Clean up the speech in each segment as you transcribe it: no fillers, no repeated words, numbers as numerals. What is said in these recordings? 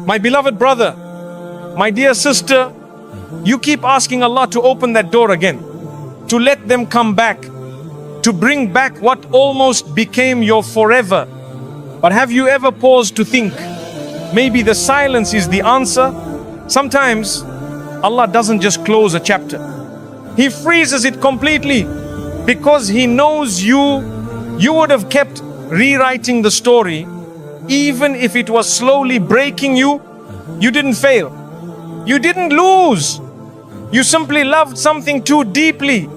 My beloved brother, my dear sister, you keep asking Allah to open that door again, to let them come back, to bring back what almost became your forever. But have you ever paused to think, maybe the silence is the answer? Sometimes Allah doesn't just close a chapter. He freezes it completely because He knows you would have kept rewriting the story. Even if it was slowly breaking you, you didn't fail. You didn't lose. You simply loved something too deeply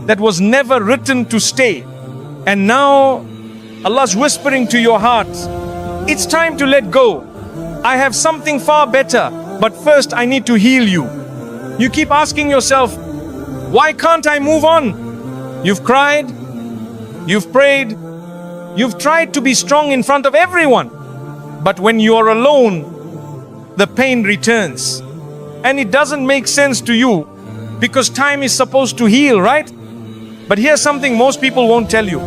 that was never written to stay. And now Allah's whispering to your heart, it's time to let go. I have something far better, but first I need to heal you. You keep asking yourself, why can't I move on? You've cried, you've prayed, you've tried to be strong in front of everyone. But when you're alone, the pain returns. And it doesn't make sense to you because time is supposed to heal, right? But here's something most people won't tell you.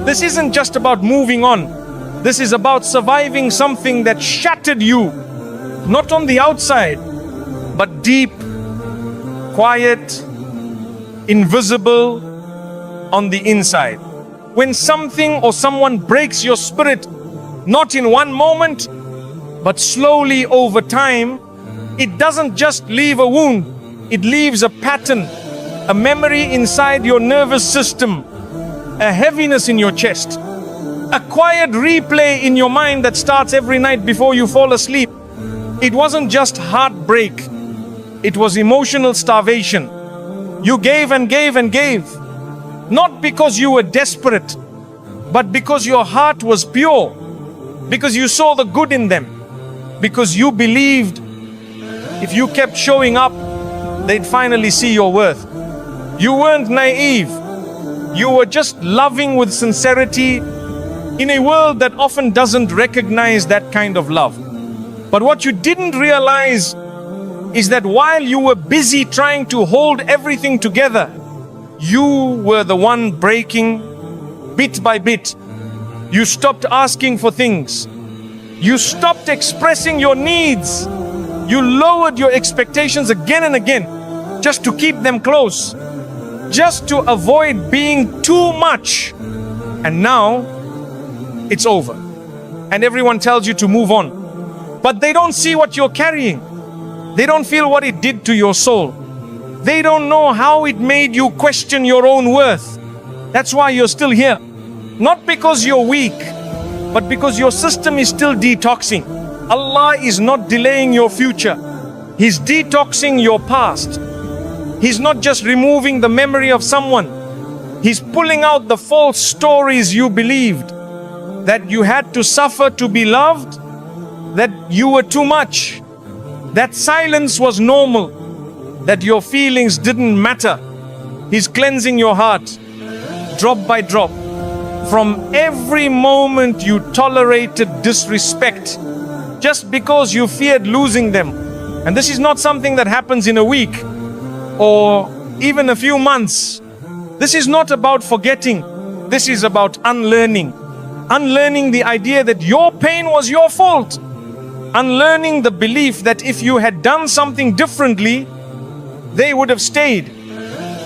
This isn't just about moving on. This is about surviving something that shattered you. Not on the outside, but deep, quiet, invisible on the inside. When something or someone breaks your spirit, not in one moment, but slowly over time, it doesn't just leave a wound, it leaves a pattern, a memory inside your nervous system, a heaviness in your chest, a quiet replay in your mind that starts every night before you fall asleep. It wasn't just heartbreak, it was emotional starvation. You gave and gave and gave, not because you were desperate, but because your heart was pure, because you saw the good in them, because you believed if you kept showing up, they'd finally see your worth. You weren't naive. You were just loving with sincerity in a world that often doesn't recognize that kind of love. But what you didn't realize is that while you were busy trying to hold everything together, you were the one breaking bit by bit. You stopped asking for things. You stopped expressing your needs. You lowered your expectations again and again just to keep them close, just to avoid being too much. And now it's over. And everyone tells you to move on. But they don't see what you're carrying. They don't feel what it did to your soul. They don't know how it made you question your own worth. That's why you're still here. Not because you're weak, but because your system is still detoxing. Allah is not delaying your future. He's detoxing your past. He's not just removing the memory of someone. He's pulling out the false stories you believed, that you had to suffer to be loved, that you were too much, that silence was normal, that your feelings didn't matter. He's cleansing your heart, drop by drop, from every moment you tolerated disrespect, just because you feared losing them. And this is not something that happens in a week or even a few months. This is not about forgetting. This is about unlearning. Unlearning the idea that your pain was your fault. Unlearning the belief that if you had done something differently, they would have stayed.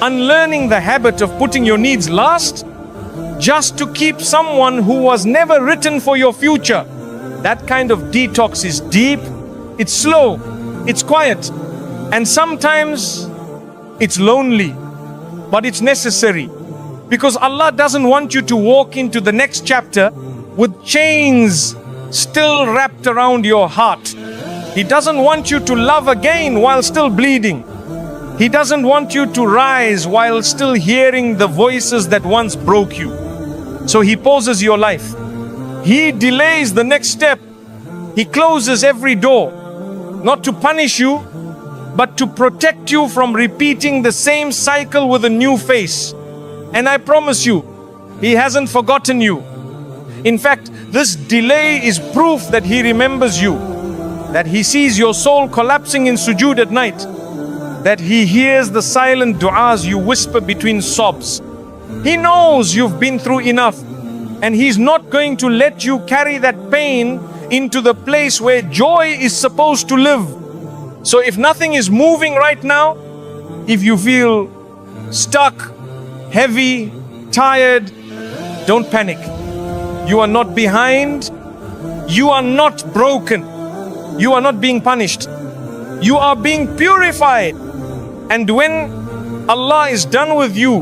Unlearning the habit of putting your needs last just to keep someone who was never written for your future. That kind of detox is deep, it's slow, it's quiet, and sometimes it's lonely, but it's necessary. Because Allah doesn't want you to walk into the next chapter with chains still wrapped around your heart. He doesn't want you to love again while still bleeding. He doesn't want you to rise while still hearing the voices that once broke you. So He pauses your life. He delays the next step. He closes every door, not to punish you, but to protect you from repeating the same cycle with a new face. And I promise you, He hasn't forgotten you. In fact, this delay is proof that He remembers you, that He sees your soul collapsing in sujood at night, that He hears the silent du'as you whisper between sobs. He knows you've been through enough, and He's not going to let you carry that pain into the place where joy is supposed to live. So if nothing is moving right now, if you feel stuck, heavy, tired, don't panic. You are not behind. You are not broken. You are not being punished. You are being purified. And when Allah is done with you,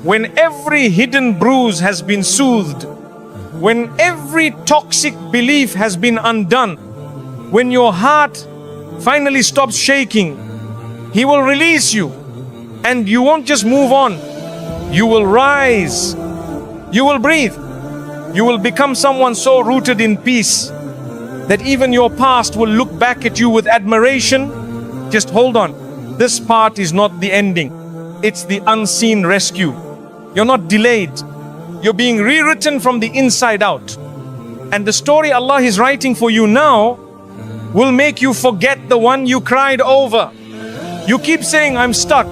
when every hidden bruise has been soothed, when every toxic belief has been undone, when your heart finally stops shaking, He will release you. And you won't just move on. You will rise. You will breathe. You will become someone so rooted in peace that even your past will look back at you with admiration. Just hold on. This part is not the ending. It's the unseen rescue. You're not delayed. You're being rewritten from the inside out. And the story Allah is writing for you now will make you forget the one you cried over. You keep saying, I'm stuck.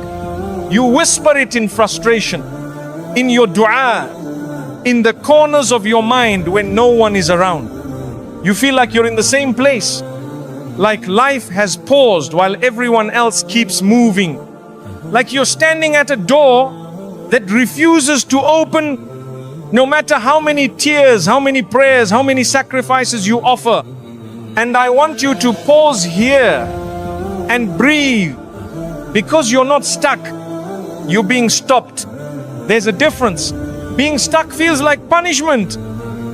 You whisper it in frustration, in your dua, in the corners of your mind when no one is around. You feel like you're in the same place, like life has paused while everyone else keeps moving. Like you're standing at a door that refuses to open no matter how many tears, how many prayers, how many sacrifices you offer. And I want you to pause here and breathe, because you're not stuck. You're being stopped. There's a difference. Being stuck feels like punishment,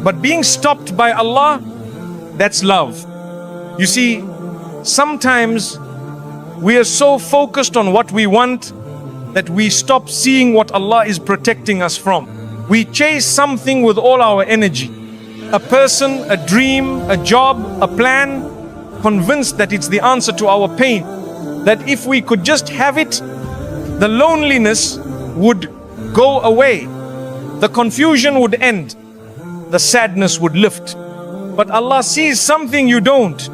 but being stopped by Allah, that's love. You see, sometimes we are so focused on what we want that we stop seeing what Allah is protecting us from. We chase something with all our energy. A person, a dream, a job, a plan, convinced that it's the answer to our pain. That if we could just have it, the loneliness would go away. The confusion would end. The sadness would lift. But Allah sees something you don't.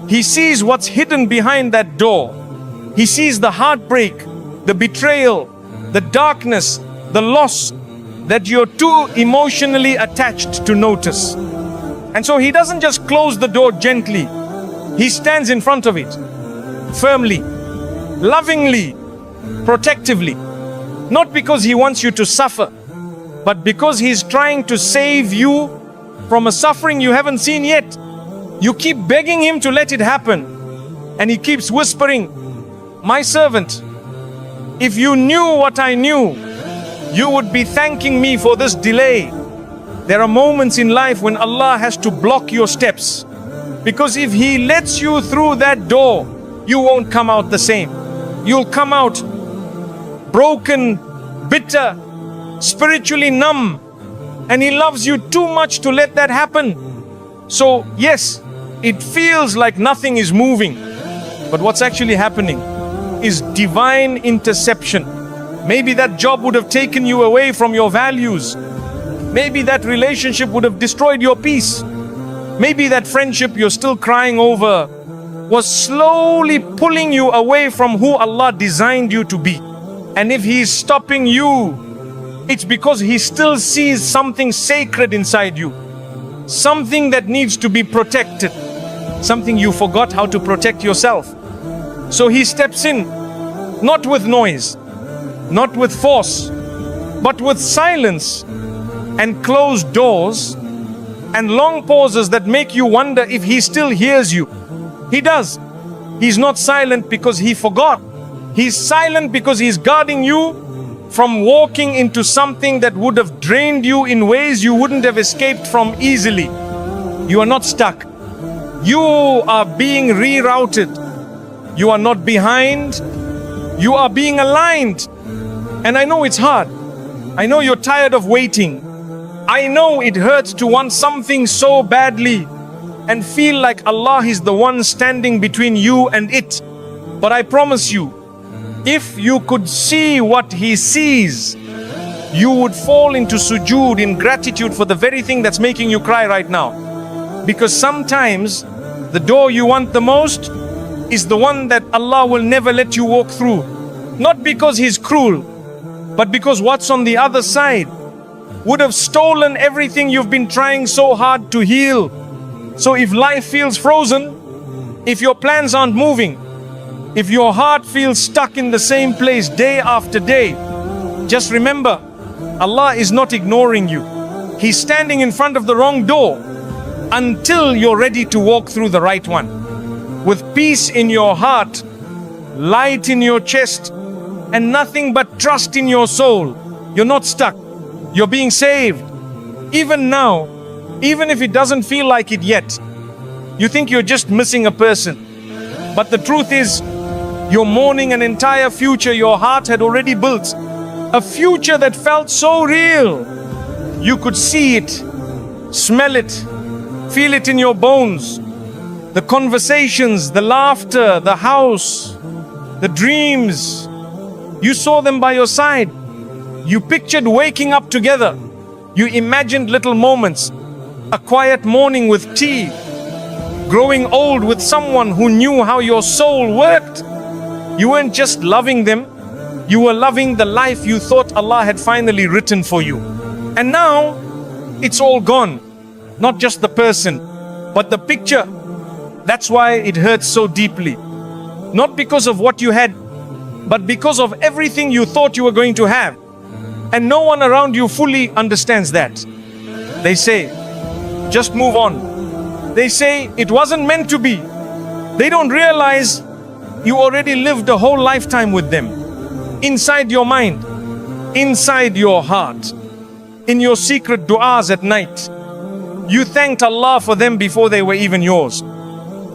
He sees what's hidden behind that door. He sees the heartbreak, the betrayal, the darkness, the loss that you're too emotionally attached to notice. And so He doesn't just close the door gently. He stands in front of it, firmly, lovingly, protectively. Not because He wants you to suffer, but because He's trying to save you from a suffering you haven't seen yet. You keep begging Him to let it happen, and He keeps whispering, my servant, if you knew what I knew, you would be thanking me for this delay. There are moments in life when Allah has to block your steps, because if He lets you through that door, you won't come out the same. You'll come out broken, bitter, spiritually numb, and He loves you too much to let that happen. So yes, it feels like nothing is moving, but what's actually happening is divine interception. Maybe that job would have taken you away from your values. Maybe that relationship would have destroyed your peace. Maybe that friendship you're still crying over was slowly pulling you away from who Allah designed you to be. And if He's stopping you, it's because He still sees something sacred inside you. Something that needs to be protected. Something you forgot how to protect yourself. So He steps in, not with noise, not with force, but with silence and closed doors and long pauses that make you wonder if He still hears you. He does. He's not silent because He forgot. He's silent because He's guarding you from walking into something that would have drained you in ways you wouldn't have escaped from easily. You are not stuck. You are being rerouted. You are not behind. You are being aligned. And I know it's hard. I know you're tired of waiting. I know it hurts to want something so badly and feel like Allah is the one standing between you and it. But I promise you, if you could see what He sees, you would fall into sujood in gratitude for the very thing that's making you cry right now. Because sometimes the door you want the most is the one that Allah will never let you walk through. Not because He's cruel, but because what's on the other side would have stolen everything you've been trying so hard to heal. So if life feels frozen, if your plans aren't moving, if your heart feels stuck in the same place day after day, just remember, Allah is not ignoring you. He's standing in front of the wrong door until you're ready to walk through the right one. With peace in your heart, light in your chest, and nothing but trust in your soul, you're not stuck. You're being saved. Even now, even if it doesn't feel like it yet, you think you're just missing a person. But the truth is, you're mourning an entire future your heart had already built. A future that felt so real. You could see it, smell it, feel it in your bones. The conversations, the laughter, the house, the dreams. You saw them by your side. You pictured waking up together. You imagined little moments. A quiet morning with tea. Growing old with someone who knew how your soul worked. You weren't just loving them. You were loving the life you thought Allah had finally written for you. And now, it's all gone. Not just the person, but the picture. That's why it hurts so deeply. Not because of what you had, but because of everything you thought you were going to have. And no one around you fully understands that. They say, just move on. They say, it wasn't meant to be. They don't realize you already lived a whole lifetime with them. Inside your mind, inside your heart, in your secret du'as at night. You thanked Allah for them before they were even yours.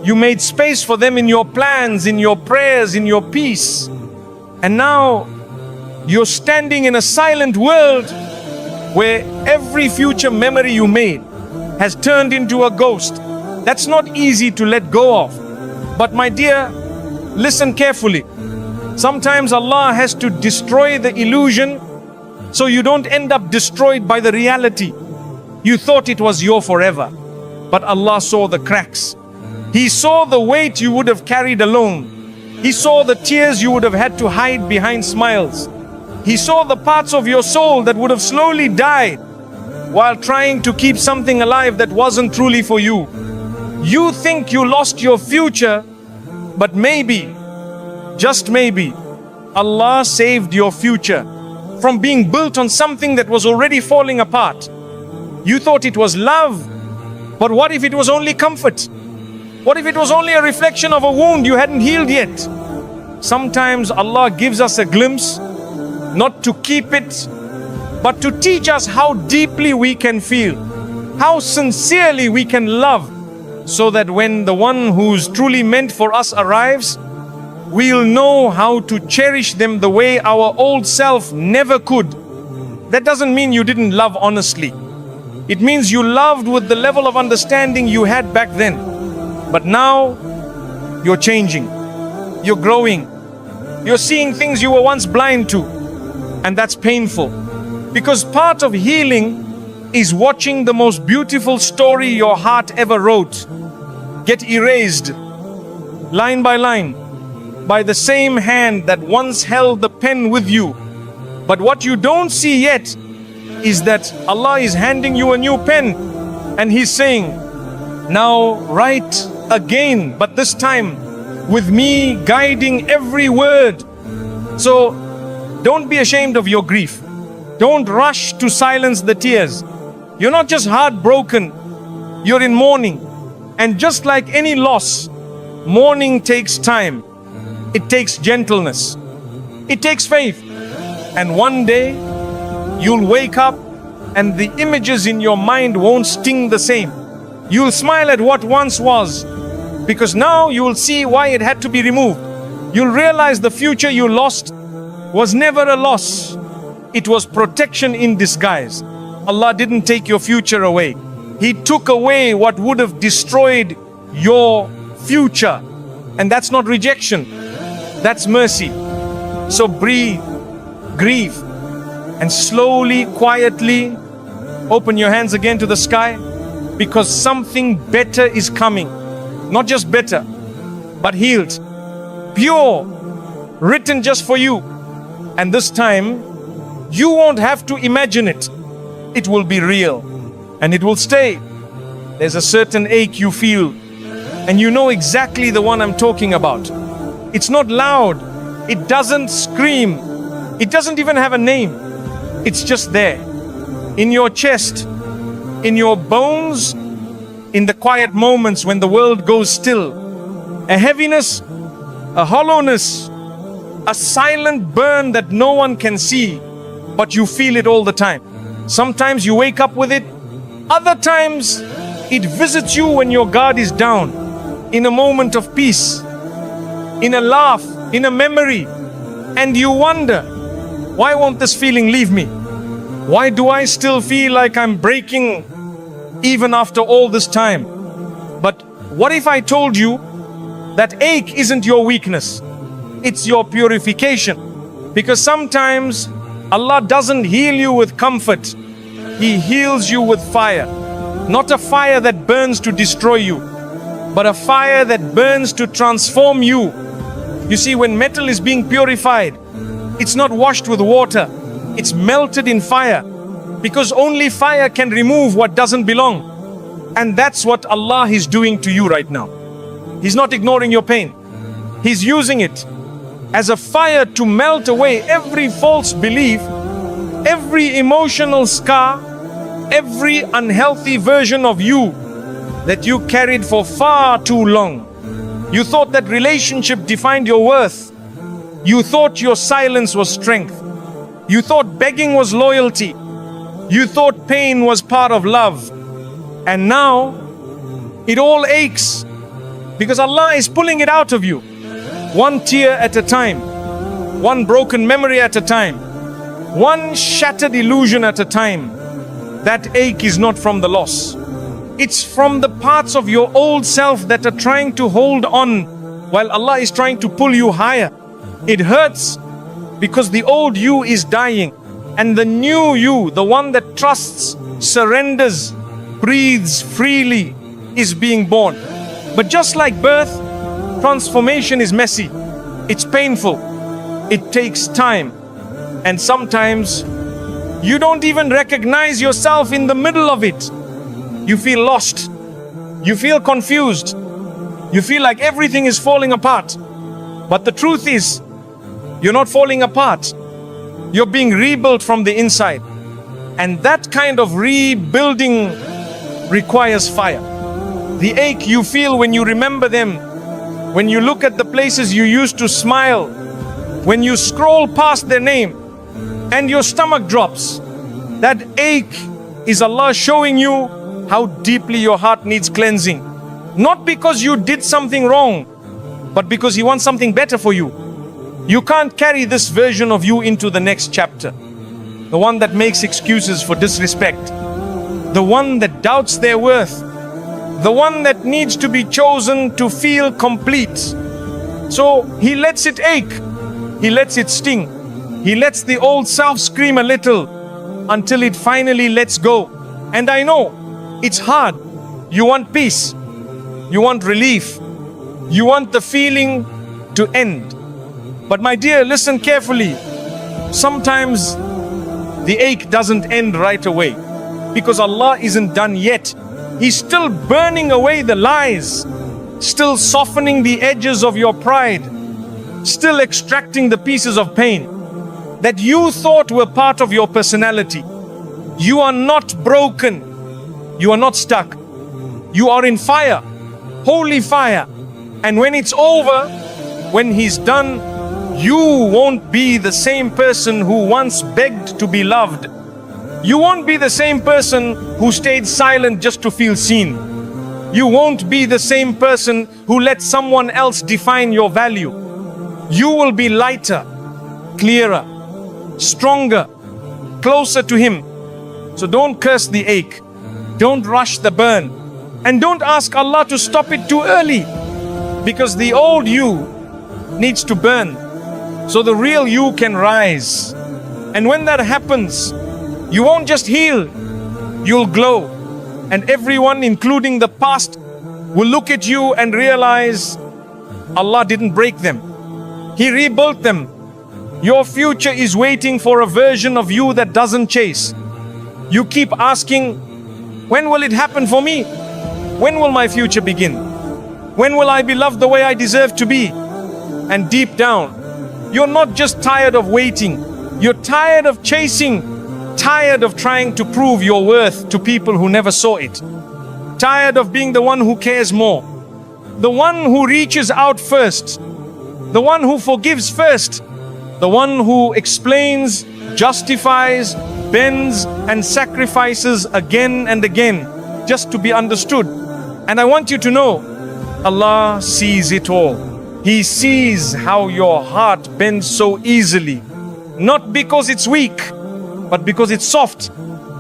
You made space for them in your plans, in your prayers, in your peace. And now, you're standing in a silent world where every future memory you made has turned into a ghost. That's not easy to let go of. But my dear, listen carefully. Sometimes Allah has to destroy the illusion so you don't end up destroyed by the reality. You thought it was your forever, but Allah saw the cracks. He saw the weight you would have carried alone. He saw the tears you would have had to hide behind smiles. He saw the parts of your soul that would have slowly died while trying to keep something alive that wasn't truly for you. You think you lost your future, but maybe, just maybe, Allah saved your future from being built on something that was already falling apart. You thought it was love, but what if it was only comfort? What if it was only a reflection of a wound you hadn't healed yet? Sometimes Allah gives us a glimpse, not to keep it, but to teach us how deeply we can feel, how sincerely we can love, so that when the one who's truly meant for us arrives, we'll know how to cherish them the way our old self never could. That doesn't mean you didn't love honestly. It means you loved with the level of understanding you had back then. But now, you're changing. You're growing. You're seeing things you were once blind to. And that's painful. Because part of healing is watching the most beautiful story your heart ever wrote get erased, line by line, by the same hand that once held the pen with you. But what you don't see yet is that Allah is handing you a new pen and He's saying, now write again, but this time with me guiding every word. So don't be ashamed of your grief. Don't rush to silence the tears. You're not just heartbroken, you're in mourning. And just like any loss, mourning takes time. It takes gentleness. It takes faith. And one day, you'll wake up and the images in your mind won't sting the same. You'll smile at what once was, because now you'll see why it had to be removed. You'll realize the future you lost was never a loss. It was protection in disguise. Allah didn't take your future away. He took away what would have destroyed your future. And that's not rejection. That's mercy. So breathe, grieve, and slowly, quietly open your hands again to the sky, because something better is coming. Not just better, but healed, pure, written just for you. And this time, you won't have to imagine it. It will be real, and it will stay. There's a certain ache you feel, and you know exactly the one I'm talking about. It's not loud, it doesn't scream, it doesn't even have a name. It's just there, in your chest, in your bones, in the quiet moments when the world goes still. A heaviness, a hollowness, a silent burn that no one can see, but you feel it all the time. Sometimes you wake up with it, other times it visits you when your guard is down, in a moment of peace, in a laugh, in a memory, and you wonder, why won't this feeling leave me? Why do I still feel like I'm breaking even after all this time? But what if I told you that ache isn't your weakness, it's your purification? Because sometimes Allah doesn't heal you with comfort, He heals you with fire. Not a fire that burns to destroy you, but a fire that burns to transform you. You see, when metal is being purified, it's not washed with water, it's melted in fire, because only fire can remove what doesn't belong. And that's what Allah is doing to you right now. He's not ignoring your pain. He's using it as a fire to melt away every false belief, every emotional scar, every unhealthy version of you that you carried for far too long. You thought that relationship defined your worth. You thought your silence was strength. You thought begging was loyalty. You thought pain was part of love. And now it all aches because Allah is pulling it out of you, one tear at a time, one broken memory at a time, one shattered illusion at a time. That ache is not from the loss. It's from the parts of your old self that are trying to hold on while Allah is trying to pull you higher. It hurts because the old you is dying and the new you, the one that trusts, surrenders, breathes freely, is being born. But just like birth, transformation is messy. It's painful. It takes time. And sometimes you don't even recognize yourself in the middle of it. You feel lost. You feel confused. You feel like everything is falling apart. But the truth is, you're not falling apart. You're being rebuilt from the inside. And that kind of rebuilding requires fire. The ache you feel when you remember them, when you look at the places you used to smile, when you scroll past their name and your stomach drops, that ache is Allah showing you how deeply your heart needs cleansing. Not because you did something wrong, but because He wants something better for you. You can't carry this version of you into the next chapter. The one that makes excuses for disrespect, the one that doubts their worth, the one that needs to be chosen to feel complete. So He lets it ache, He lets it sting, He lets the old self scream a little until it finally lets go. And I know it's hard. You want peace, you want relief, you want the feeling to end. But my dear, listen carefully. Sometimes the ache doesn't end right away because Allah isn't done yet. He's still burning away the lies, still softening the edges of your pride, still extracting the pieces of pain that you thought were part of your personality. You are not broken. You are not stuck. You are in fire, holy fire. And when it's over, when He's done, you won't be the same person who once begged to be loved. You won't be the same person who stayed silent just to feel seen. You won't be the same person who let someone else define your value. You will be lighter, clearer, stronger, closer to Him. So don't curse the ache. Don't rush the burn. And don't ask Allah to stop it too early, because the old you needs to burn so the real you can rise. And when that happens, you won't just heal, you'll glow. And everyone, including the past, will look at you and realize Allah didn't break them. He rebuilt them. Your future is waiting for a version of you that doesn't chase. You keep asking, when will it happen for me? When will my future begin? When will I be loved the way I deserve to be? And deep down, you're not just tired of waiting, you're tired of chasing, tired of trying to prove your worth to people who never saw it, tired of being the one who cares more, the one who reaches out first, the one who forgives first, the one who explains, justifies, bends and sacrifices again and again just to be understood. And I want you to know, Allah sees it all. He sees how your heart bends so easily, not because it's weak, but because it's soft,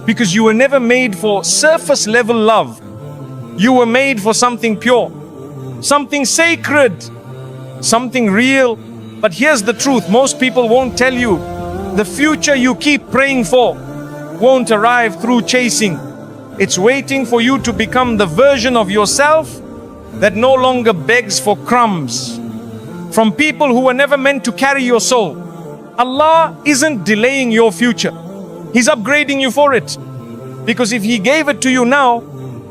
because you were never made for surface level love. You were made for something pure, something sacred, something real. But here's the truth, most people won't tell you. The future you keep praying for won't arrive through chasing. It's waiting for you to become the version of yourself that no longer begs for crumbs from people who were never meant to carry your soul. Allah isn't delaying your future. He's upgrading you for it. Because if He gave it to you now,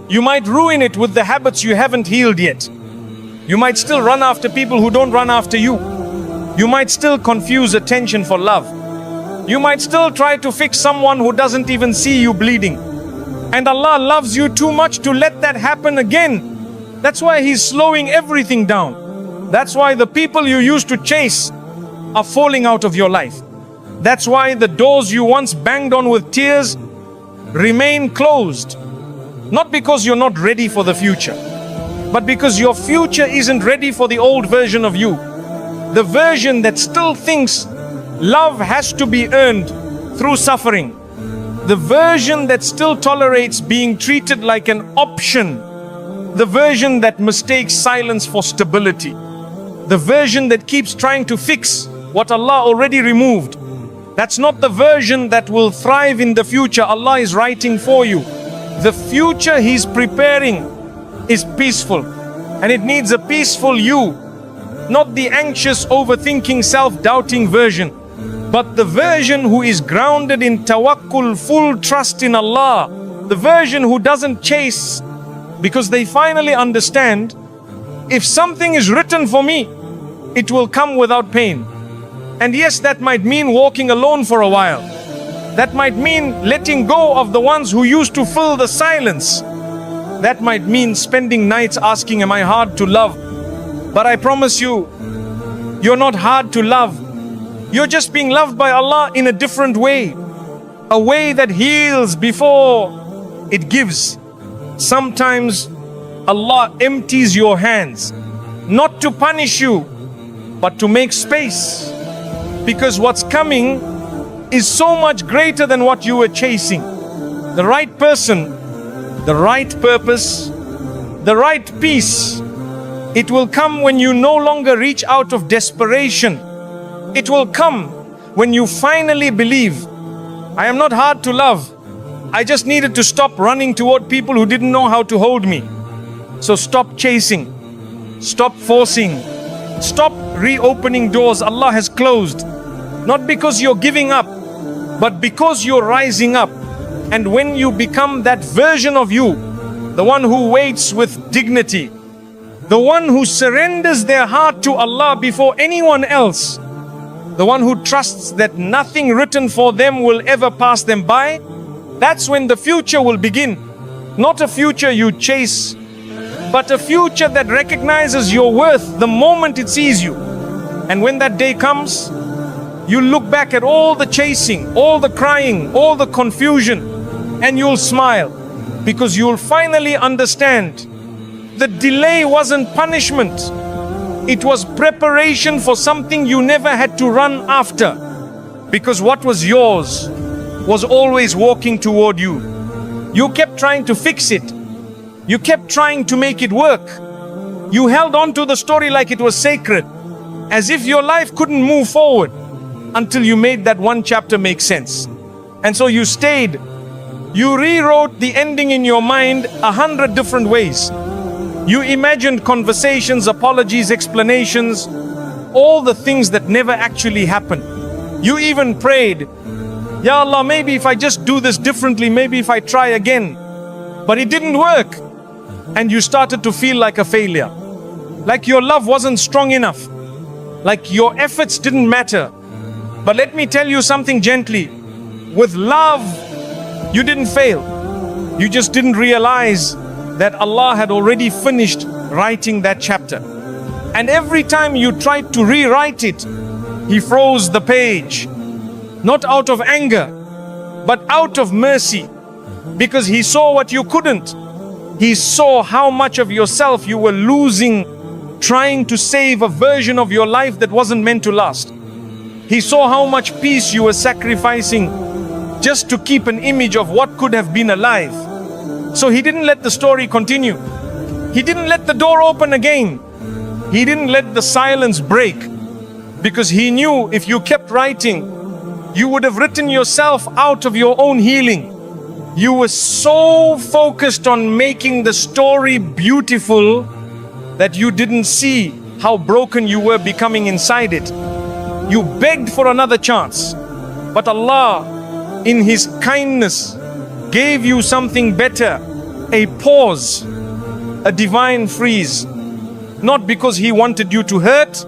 you might ruin it with the habits you haven't healed yet. You might still run after people who don't run after you. You might still confuse attention for love. You might still try to fix someone who doesn't even see you bleeding. And Allah loves you too much to let that happen again. That's why He's slowing everything down. That's why the people you used to chase are falling out of your life. That's why the doors you once banged on with tears remain closed. Not because you're not ready for the future, but because your future isn't ready for the old version of you. The version that still thinks love has to be earned through suffering. The version that still tolerates being treated like an option. The version that mistakes silence for stability. The version that keeps trying to fix what Allah already removed. That's not the version that will thrive in the future Allah is writing for you. The future He's preparing is peaceful, and it needs a peaceful you, not the anxious, overthinking, self-doubting version, but the version who is grounded in tawakkul, full trust in Allah, the version who doesn't chase, because they finally understand, if something is written for me, it will come without pain. And yes, that might mean walking alone for a while. That might mean letting go of the ones who used to fill the silence. That might mean spending nights asking, am I hard to love? But I promise you, you're not hard to love. You're just being loved by Allah in a different way. A way that heals before it gives. Sometimes Allah empties your hands, not to punish you, but to make space. Because what's coming is so much greater than what you were chasing. The right person, the right purpose, the right peace. It will come when you no longer reach out of desperation. It will come when you finally believe, I am not hard to love. I just needed to stop running toward people who didn't know how to hold me. So stop chasing, stop forcing, stop reopening doors Allah has closed. Not because you're giving up, but because you're rising up. And when you become that version of you, the one who waits with dignity, the one who surrenders their heart to Allah before anyone else, the one who trusts that nothing written for them will ever pass them by, that's when the future will begin. Not a future you chase, but a future that recognizes your worth the moment it sees you. And when that day comes, you look back at all the chasing, all the crying, all the confusion, and you'll smile, because you'll finally understand the delay wasn't punishment. It was preparation for something you never had to run after. Because what was yours was always walking toward you. You kept trying to fix it. You kept trying to make it work. You held on to the story like it was sacred, as if your life couldn't move forward until you made that one chapter make sense. And so you stayed. You rewrote the ending in your mind 100 different ways. You imagined conversations, apologies, explanations, all the things that never actually happened. You even prayed, Ya Allah, maybe if I just do this differently, maybe if I try again. But it didn't work. and you started to feel like a failure. Like your love wasn't strong enough. Like your efforts didn't matter. But let me tell you something gently. With love, you didn't fail. You just didn't realize that Allah had already finished writing that chapter. And every time you tried to rewrite it, He froze the page. Not out of anger, but out of mercy. Because He saw what you couldn't. He saw how much of yourself you were losing trying to save a version of your life that wasn't meant to last. He saw how much peace you were sacrificing just to keep an image of what could have been alive. So He didn't let the story continue. He didn't let the door open again. He didn't let the silence break. Because He knew if you kept writing, you would have written yourself out of your own healing. You were so focused on making the story beautiful that you didn't see how broken you were becoming inside it. You begged for another chance. But Allah, in His kindness, gave you something better. A pause, a divine freeze. Not because He wanted you to hurt,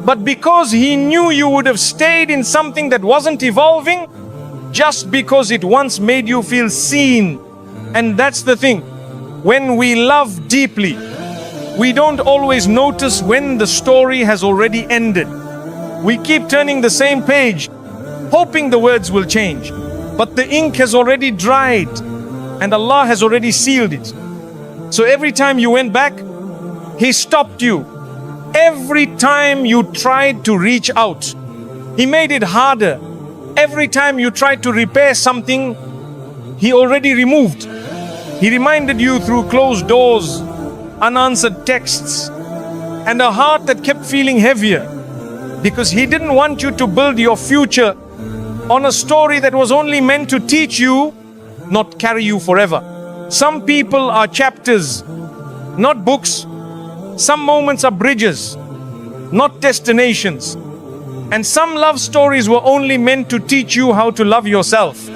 but because He knew you would have stayed in something that wasn't evolving just because it once made you feel seen. And that's the thing. When we love deeply, we don't always notice when the story has already ended. We keep turning the same page, hoping the words will change. But the ink has already dried and Allah has already sealed it. So every time you went back, He stopped you. Every time you tried to reach out, He made it harder. Every time you tried to repair something, He already removed. He reminded you through closed doors, unanswered texts, and a heart that kept feeling heavier. Because He didn't want you to build your future on a story that was only meant to teach you, not carry you forever. Some people are chapters, not books. Some moments are bridges, not destinations. And some love stories were only meant to teach you how to love yourself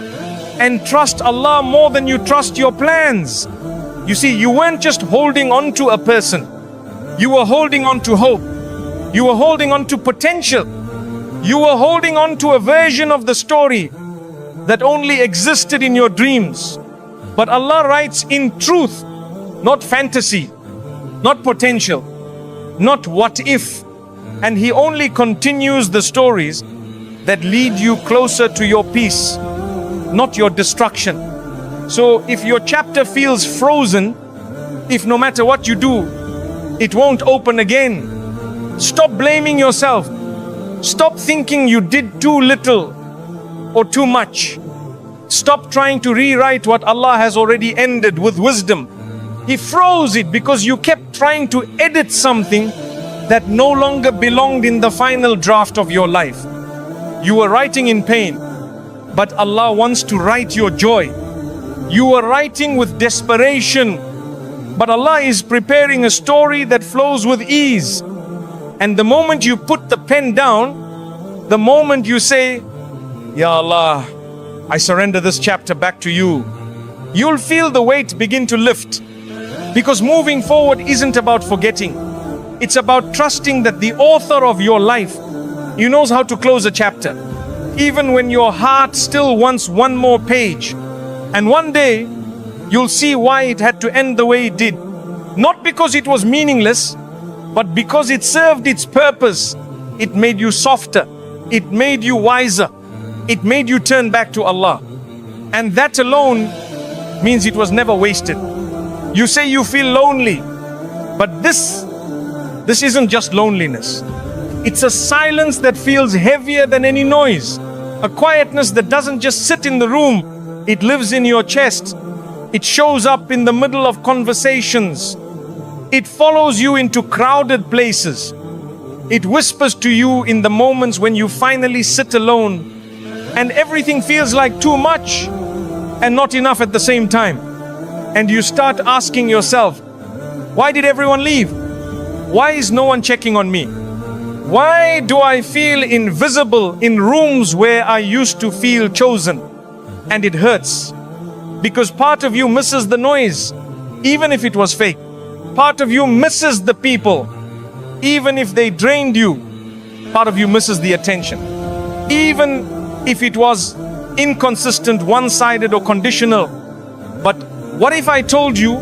and trust Allah more than you trust your plans. You see, you weren't just holding on to a person. You were holding on to hope. You were holding on to potential. You were holding on to a version of the story that only existed in your dreams. But Allah writes in truth, not fantasy, not potential, not what if. And He only continues the stories that lead you closer to your peace, not your destruction. So if your chapter feels frozen, if no matter what you do, it won't open again, stop blaming yourself. Stop thinking you did too little or too much. Stop trying to rewrite what Allah has already ended with wisdom. He froze it because you kept trying to edit something that no longer belonged in the final draft of your life. You were writing in pain, but Allah wants to write your joy. You were writing with desperation, but Allah is preparing a story that flows with ease. And the moment you put the pen down, the moment you say, Ya Allah, I surrender this chapter back to you, you'll feel the weight begin to lift. Because moving forward isn't about forgetting. It's about trusting that the author of your life, He knows how to close a chapter. Even when your heart still wants one more page. And one day, you'll see why it had to end the way it did. Not because it was meaningless, but because it served its purpose. It made you softer. It made you wiser. It made you turn back to Allah. And that alone means it was never wasted. You say you feel lonely, but this isn't just loneliness. It's a silence that feels heavier than any noise. A quietness that doesn't just sit in the room, it lives in your chest. It shows up in the middle of conversations. It follows you into crowded places. It whispers to you in the moments when you finally sit alone and everything feels like too much and not enough at the same time. And you start asking yourself, why did everyone leave? Why is no one checking on me? Why do I feel invisible in rooms where I used to feel chosen? And it hurts because part of you misses the noise. even if it was fake. Part of you misses the people, even if they drained you. Part of you misses the attention, even if it was inconsistent, one-sided or conditional. But what if I told you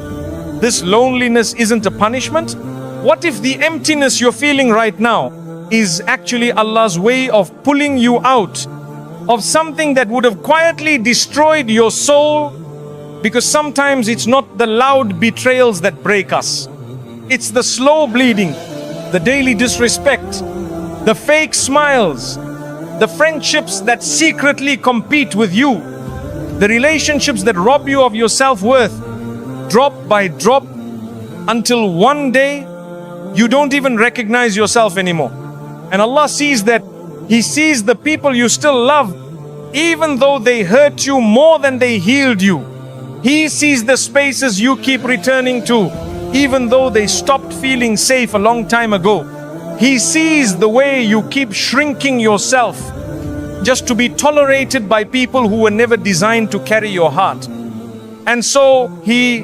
this loneliness isn't a punishment? What if the emptiness you're feeling right now is actually Allah's way of pulling you out of something that would have quietly destroyed your soul? Because sometimes it's not the loud betrayals that break us. It's the slow bleeding, the daily disrespect, the fake smiles, the friendships that secretly compete with you, the relationships that rob you of your self-worth, drop by drop, until one day you don't even recognize yourself anymore. And Allah sees that. He sees the people you still love, even though they hurt you more than they healed you. He sees the spaces you keep returning to, even though they stopped feeling safe a long time ago. He sees the way you keep shrinking yourself just to be tolerated by people who were never designed to carry your heart. And so He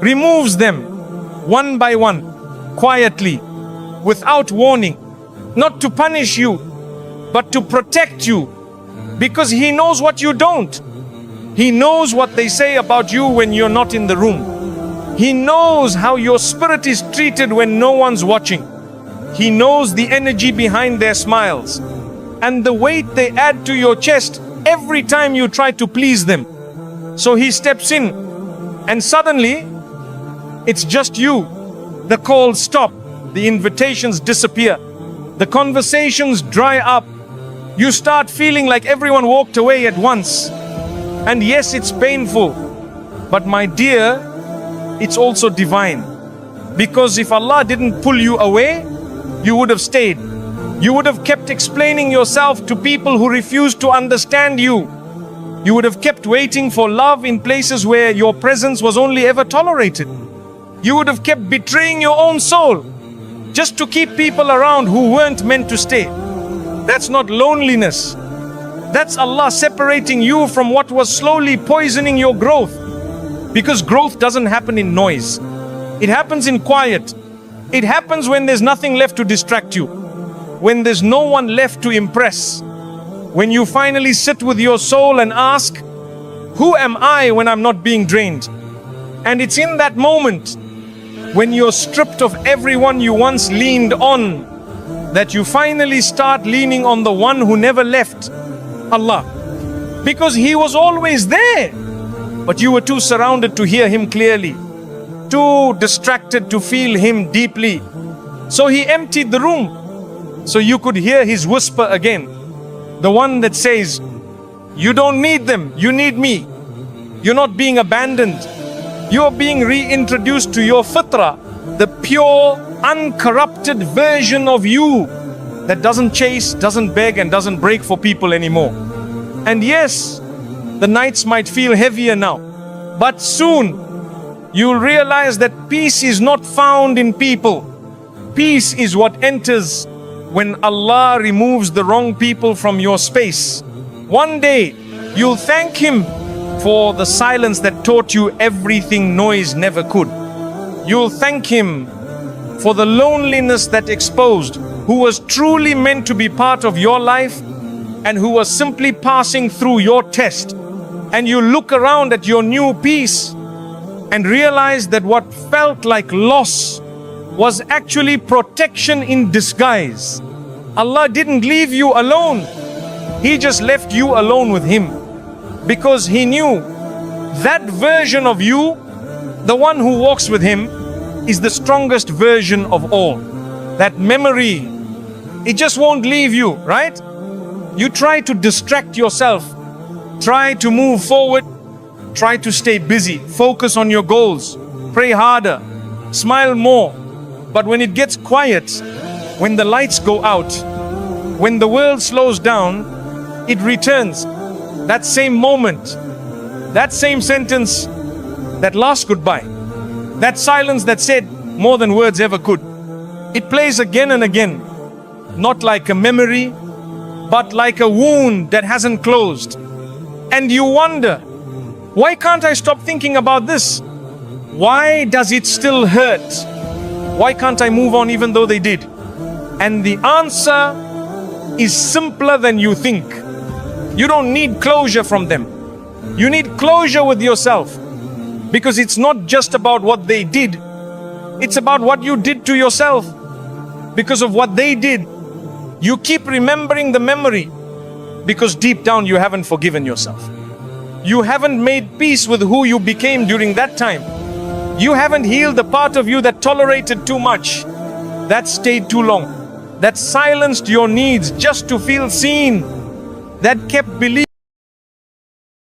removes them one by one, quietly, without warning, not to punish you, but to protect you, because He knows what you don't. He knows what they say about you when you're not in the room. He knows how your spirit is treated when no one's watching. He knows the energy behind their smiles and the weight they add to your chest every time you try to please them. So He steps in, and suddenly it's just you. The calls stop, the invitations disappear, the conversations dry up. You start feeling like everyone walked away at once. And yes, it's painful, but my dear, it's also divine. Because if Allah didn't pull you away, you would have stayed. You would have kept explaining yourself to people who refused to understand you. You would have kept waiting for love in places where your presence was only ever tolerated. You would have kept betraying your own soul just to keep people around who weren't meant to stay. That's not loneliness. That's Allah separating you from what was slowly poisoning your growth. Because growth doesn't happen in noise. It happens in quiet. It happens when there's nothing left to distract you. When there's no one left to impress. When you finally sit with your soul and ask, who am I when I'm not being drained? And it's in that moment, when you're stripped of everyone you once leaned on, that you finally start leaning on the one who never left, Allah. Because He was always there, but you were too surrounded to hear Him clearly, too distracted to feel Him deeply. So He emptied the room so you could hear His whisper again, the one that says, you don't need them, you need me. You're not being abandoned. You're being reintroduced to your fitrah, the pure, uncorrupted version of you that doesn't chase, doesn't beg, and doesn't break for people anymore. And yes, the nights might feel heavier now, but soon you'll realize that peace is not found in people. Peace is what enters when Allah removes the wrong people from your space. One day you'll thank Him for the silence that taught you everything noise never could. You'll thank Him for the loneliness that exposed who was truly meant to be part of your life and who was simply passing through your test. And you look around at your new peace and realize that what felt like loss was actually protection in disguise. Allah didn't leave you alone. He just left you alone with Him, because He knew that version of you, the one who walks with Him, is the strongest version of all. That memory, it just won't leave you, right? You try to distract yourself, try to move forward, try to stay busy, focus on your goals, pray harder, smile more. But when it gets quiet, when the lights go out, when the world slows down, it returns. That same moment, that same sentence, that last goodbye, that silence that said more than words ever could. It plays again and again, not like a memory, but like a wound that hasn't closed. And you wonder, why can't I stop thinking about this? Why does it still hurt? Why can't I move on even though they did? And the answer is simpler than you think. You don't need closure from them. You need closure with yourself. Because it's not just about what they did. It's about what you did to yourself. Because of what they did, you keep remembering the memory. Because deep down you haven't forgiven yourself. You haven't made peace with who you became during that time. You haven't healed the part of you that tolerated too much, that stayed too long, that silenced your needs just to feel seen, that kept believing